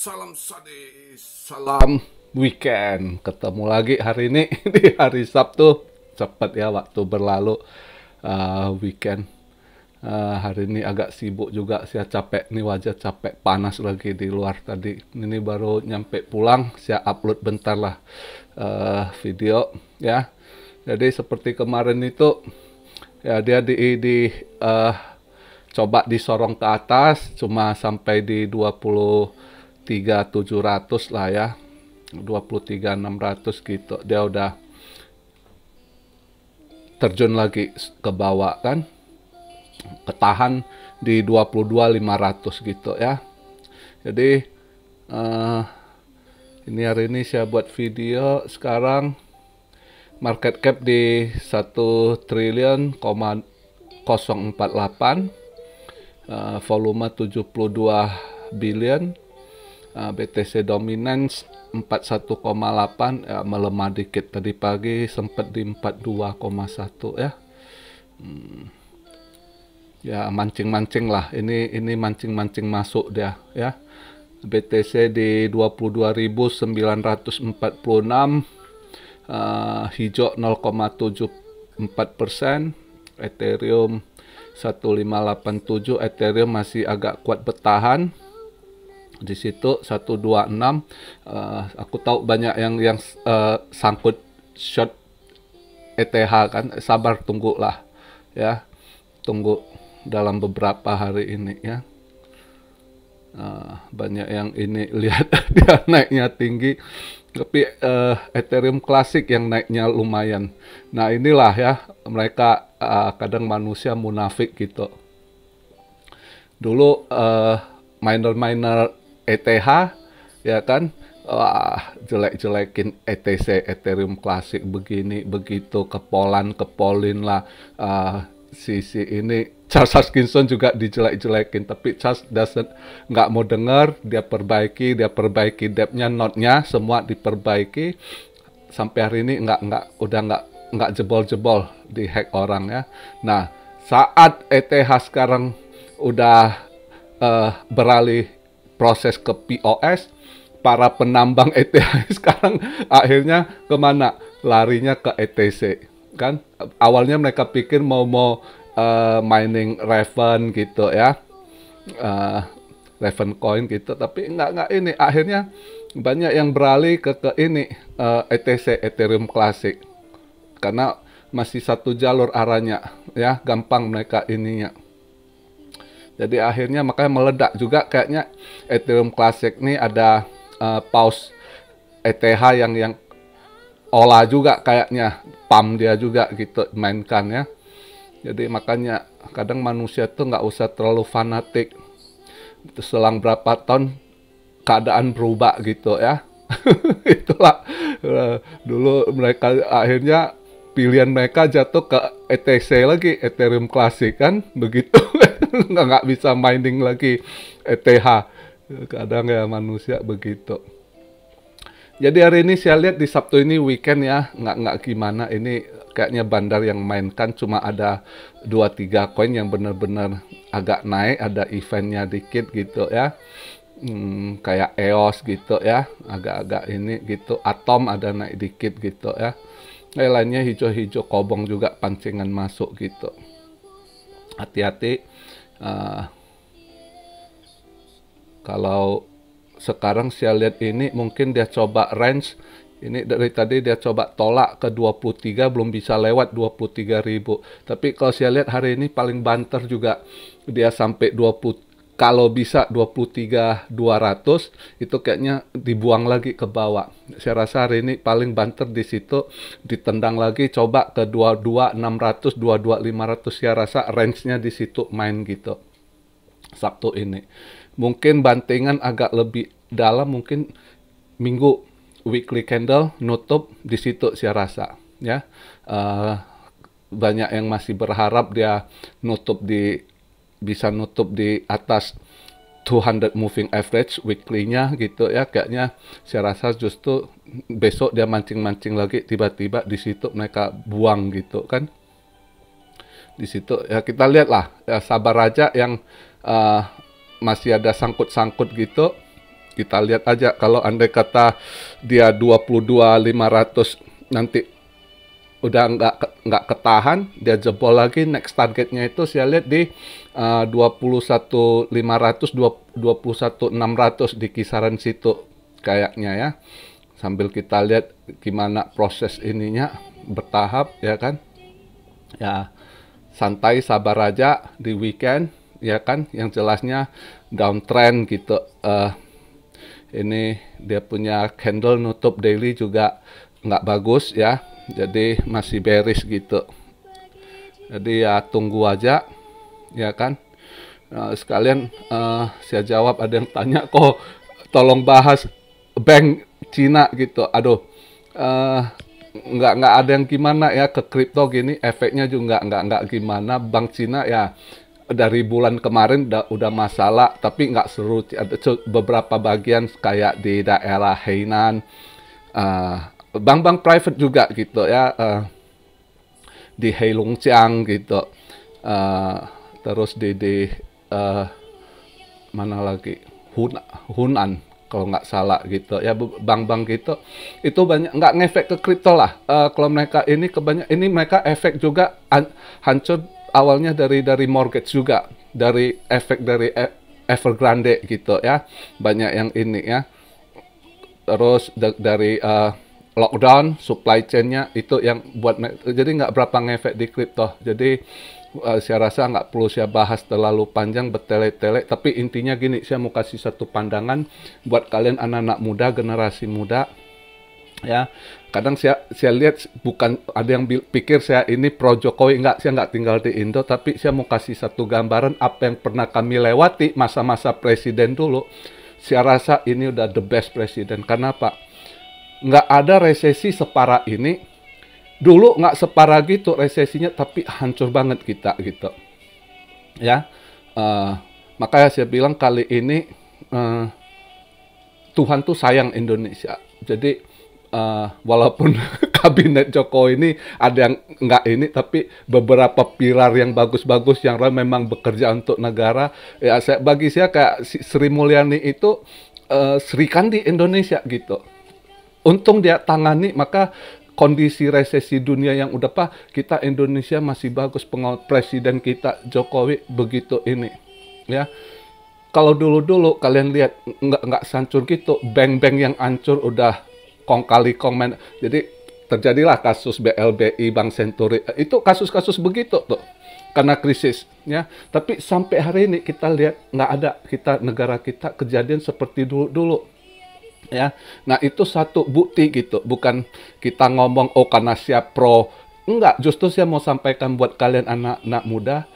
Salam sadis, salam weekend. Ketemu lagi hari ini di hari Sabtu. Cepat ya waktu berlalu weekend. Hari ini agak sibuk juga, saya capek nih, wajah capek, panas lagi di luar tadi. Ini baru nyampe pulang, saya upload bentar lah video ya. Jadi seperti kemarin itu ya, dia coba disorong ke atas, cuma sampai di 23.700 lah ya, 23.600 gitu. Dia udah terjun lagi ke bawah kan, ketahan di 22.500 gitu ya. Jadi ini hari ini saya buat video. Sekarang market cap di 1.000.048, volume 72 billion, BTC dominance 41,8, ya, melemah dikit. Tadi pagi sempat di 42,1 ya. Ya mancing-mancing lah, ini mancing-mancing masuk dia ya. BTC di 22.946, hijau 0,74%, Ethereum 1587, Ethereum masih agak kuat bertahan di situ 126. Aku tahu banyak yang sangkut short ETH kan, sabar, tunggulah ya, tunggu dalam beberapa hari ini ya. Banyak yang ini lihat dia naiknya tinggi, tapi Ethereum klasik yang naiknya lumayan. Nah inilah ya, mereka kadang manusia munafik gitu. Dulu miner-miner ETH ya kan, jelek-jelekin ETC, Ethereum klasik begini begitu, kepolin lah. Si ini Charles Hoskinson juga dijelek-jelekin, tapi Charles nggak mau dengar. Dia perbaiki depth-nya, node-nya semua diperbaiki. Sampai hari ini udah nggak jebol-jebol di hack orang ya. Nah saat ETH sekarang udah beralih proses ke POS, para penambang ETH sekarang akhirnya kemana? Larinya ke ETC kan. Awalnya mereka pikir mau mining Raven gitu ya, Raven coin gitu, tapi nggak ini. Akhirnya banyak yang beralih ke ini ETC, Ethereum klasik, karena masih satu jalur arahnya ya, gampang mereka ininya. Jadi akhirnya makanya meledak juga kayaknya Ethereum klasik nih. Ada pause ETH yang olah juga kayaknya, pump dia juga gitu mainkan ya. Jadi makanya kadang manusia tuh nggak usah terlalu fanatik. Selang berapa tahun keadaan berubah gitu ya. Itulah dulu mereka akhirnya pilihan mereka jatuh ke ETC lagi, Ethereum klasik kan begitu. nggak bisa mining lagi ETH. Kadang ya manusia begitu. Jadi hari ini saya lihat di Sabtu ini weekend ya, nggak gimana. Ini kayaknya bandar yang mainkan cuma ada 2-3 koin yang benar-benar agak naik, ada eventnya dikit gitu ya. Kayak EOS gitu ya, agak-agak ini gitu. Atom ada naik dikit gitu ya. Lainnya hijau-hijau, kobong juga pancingan masuk gitu. Hati-hati. Kalau sekarang saya lihat ini mungkin dia coba range ini, dari tadi dia coba tolak ke 23, belum bisa lewat 23.000. Tapi kalau saya lihat hari ini paling banter juga dia sampai 20, kalau bisa 23.200 itu kayaknya dibuang lagi ke bawah. Saya rasa hari ini paling banter di situ, ditendang lagi coba ke 22.600, 22.500. Saya rasa range-nya di situ main gitu Sabtu ini. Mungkin bantingan agak lebih dalam, mungkin minggu weekly candle nutup di situ saya rasa ya. Banyak yang masih berharap dia bisa nutup di atas 200 moving average weekly-nya gitu ya. Kayaknya saya rasa justru besok dia mancing-mancing lagi, tiba-tiba di situ mereka buang gitu kan. Di situ ya kita lihat lah ya, sabar aja yang masih ada sangkut-sangkut gitu. Kita lihat aja kalau andai kata dia 22.500 nanti udah nggak ketahan, dia jebol lagi, next targetnya itu saya lihat di 21.500, 21.600 di kisaran situ kayaknya ya. Sambil kita lihat gimana proses ininya bertahap ya kan. Ya, santai sabar aja di weekend ya kan, yang jelasnya downtrend gitu. Ini dia punya candle nutup daily juga nggak bagus ya, jadi masih bearish gitu. Jadi ya tunggu aja ya kan. Sekalian saya jawab, ada yang tanya kok tolong bahas bank Cina gitu. Aduh, nggak ada yang gimana ya ke kripto gini, efeknya juga nggak gimana. Bank Cina ya dari bulan kemarin udah masalah, tapi nggak seru. Ada beberapa bagian kayak di daerah Hainan, bank-bank private juga gitu ya, di Heilongjiang gitu, terus di mana lagi, Hunan kalau nggak salah gitu ya, bank-bank gitu itu banyak nggak ngefek ke kripto lah. Kalau mereka ini ini mereka efek juga hancur awalnya dari mortgage juga, dari efek dari Evergrande gitu ya, banyak yang ini ya. Terus dari lockdown supply chain-nya itu yang buat, jadi nggak berapa ngefek di kripto. Jadi saya rasa nggak perlu saya bahas terlalu panjang bertele-tele, tapi intinya gini, saya mau kasih satu pandangan buat kalian anak-anak muda, generasi muda ya. Kadang saya lihat, bukan ada yang pikir saya ini pro Jokowi, enggak, saya nggak tinggal di Indo, tapi saya mau kasih satu gambaran apa yang pernah kami lewati masa-masa presiden dulu. Saya rasa ini udah the best presiden. Kenapa? Nggak ada resesi separah ini. Dulu nggak separah gitu resesinya, tapi hancur banget kita gitu. Ya, makanya saya bilang kali ini Tuhan tuh sayang Indonesia. Jadi walaupun kabinet Jokowi ini ada yang nggak ini, tapi beberapa pilar yang bagus-bagus yang memang bekerja untuk negara. Ya, bagi saya kayak Sri Mulyani itu Sri Kandi Indonesia gitu. Untung dia tangani, maka kondisi resesi dunia yang udah kita Indonesia masih bagus. Presiden kita Jokowi begitu ini ya. Kalau dulu kalian lihat nggak hancur gitu, bank-bank yang hancur udah kong kali kong. Jadi terjadilah kasus BLBI, Bank Senturi, itu kasus-kasus begitu tuh karena krisis ya. Tapi sampai hari ini kita lihat nggak ada negara kita kejadian seperti dulu ya. Nah itu satu bukti gitu, bukan kita ngomong oh karena siap pro, enggak. Justru saya mau sampaikan buat kalian anak-anak muda,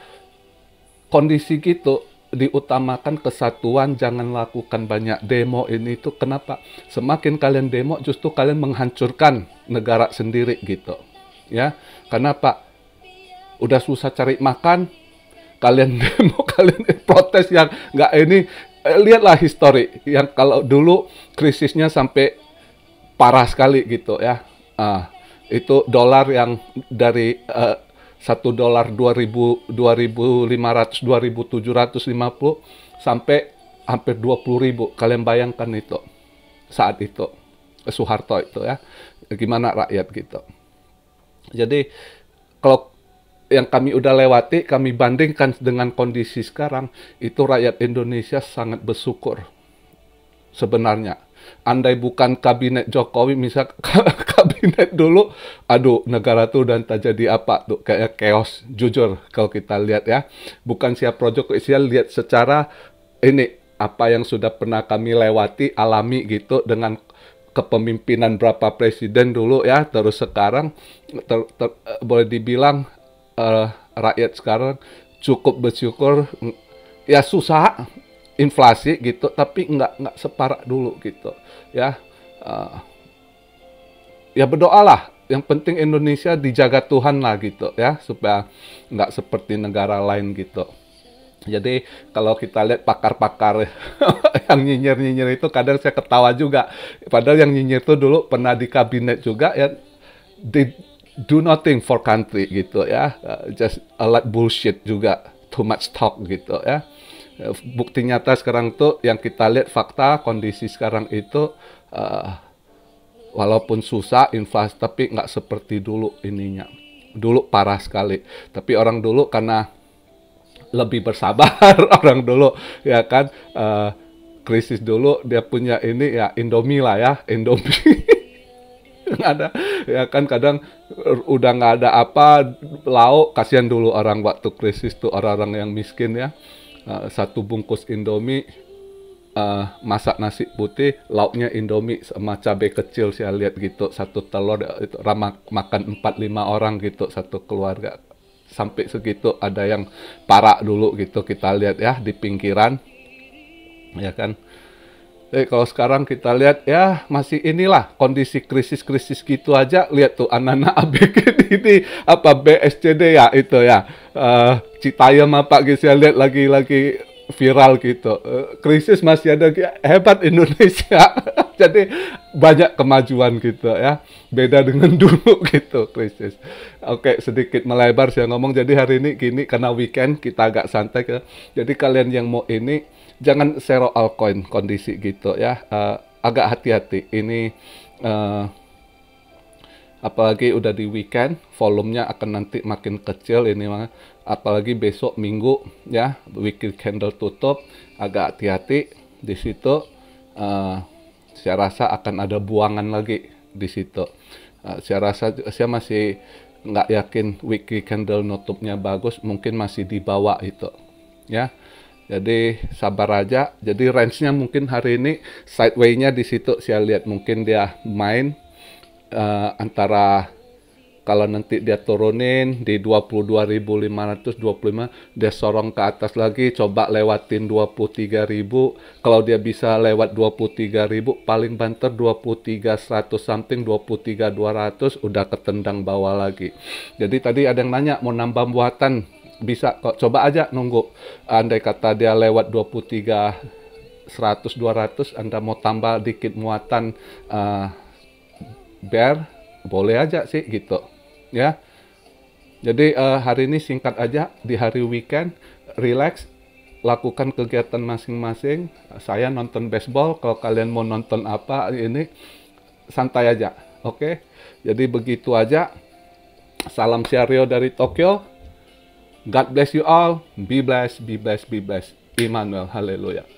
kondisi gitu diutamakan kesatuan, jangan lakukan banyak demo ini itu. Kenapa? Semakin kalian demo, justru kalian menghancurkan negara sendiri gitu ya. Kenapa? Udah susah cari makan, kalian demo, kalian protes yang nggak ini. Lihatlah histori yang kalau dulu krisisnya sampai parah sekali gitu ya. Itu dolar yang dari $1 2.500, 2.750 sampai hampir 20.000. Kalian bayangkan itu saat itu Soeharto itu ya, gimana rakyat gitu. Jadi kalau yang kami udah lewati, kami bandingkan dengan kondisi sekarang, itu rakyat Indonesia sangat bersyukur sebenarnya. Andai bukan kabinet Jokowi, misal kabinet dulu, aduh negara tuh udah entah jadi apa tuh, kayak chaos. Jujur kalau kita lihat ya, bukan siap pro Jokowi, saya lihat secara ini apa yang sudah pernah kami lewati, alami gitu dengan kepemimpinan berapa presiden dulu ya, terus sekarang boleh dibilang rakyat sekarang cukup bersyukur. Ya susah, inflasi gitu, tapi nggak separah dulu gitu ya. Ya berdoalah, yang penting Indonesia dijaga Tuhan lah gitu ya, supaya nggak seperti negara lain gitu. Jadi kalau kita lihat pakar-pakar yang nyinyir-nyinyir itu, kadang saya ketawa juga, padahal yang nyinyir itu dulu pernah di kabinet juga ya. They do nothing for country gitu ya, just a lot bullshit juga, too much talk gitu ya. Bukti nyata sekarang tuh yang kita lihat fakta kondisi sekarang itu walaupun susah inflasi tapi nggak seperti dulu ininya. Dulu parah sekali. Tapi orang dulu karena lebih bersabar orang dulu ya kan krisis dulu dia punya ini ya Indomie lah ya Indomie nggak ada ya kan kadang udah nggak ada apa lauk kasihan dulu orang waktu krisis tuh orang-orang yang miskin ya satu bungkus Indomie masak nasi putih lauknya Indomie sama cabai kecil saya lihat gitu satu telur itu ramah makan 4-5 orang gitu satu keluarga sampai segitu ada yang parah dulu gitu kita lihat ya di pinggiran ya kan. Jadi kalau sekarang kita lihat ya masih inilah kondisi krisis-krisis gitu aja lihat tuh anak-anak ABG ini apa BSCD ya itu ya Citayam apa gitu saya lihat lagi viral gitu krisis masih ada hebat Indonesia jadi banyak kemajuan gitu ya beda dengan dulu gitu krisis. Oke sedikit melebar saya ngomong jadi hari ini gini karena weekend kita agak santai jadi kalian yang mau ini jangan zero altcoin kondisi gitu ya agak hati-hati ini apalagi udah di weekend volumenya akan nanti makin kecil ini apalagi besok minggu ya weekly candle tutup agak hati-hati di situ saya rasa akan ada buangan lagi di situ saya rasa saya masih nggak yakin weekly candle nutupnya bagus mungkin masih di bawah itu ya. Jadi sabar aja. Jadi range-nya mungkin hari ini sideway-nya di situ saya lihat mungkin dia main antara kalau nanti dia turunin di 22.525 dia sorong ke atas lagi coba lewatin 23.000 kalau dia bisa lewat 23.000 paling banter 23.100 something 23.200 udah ketendang bawah lagi. Jadi tadi ada yang nanya mau nambah muatan bisa kok coba aja nunggu andai kata dia lewat 23 100 200 Anda mau tambah dikit muatan bear boleh aja sih gitu ya. Jadi hari ini singkat aja di hari weekend relax lakukan kegiatan masing-masing. Saya nonton baseball kalau kalian mau nonton apa ini santai aja oke. Jadi begitu aja salam Syario dari Tokyo. God bless you all. Be blessed, be blessed, be blessed. Emmanuel. Haleluya.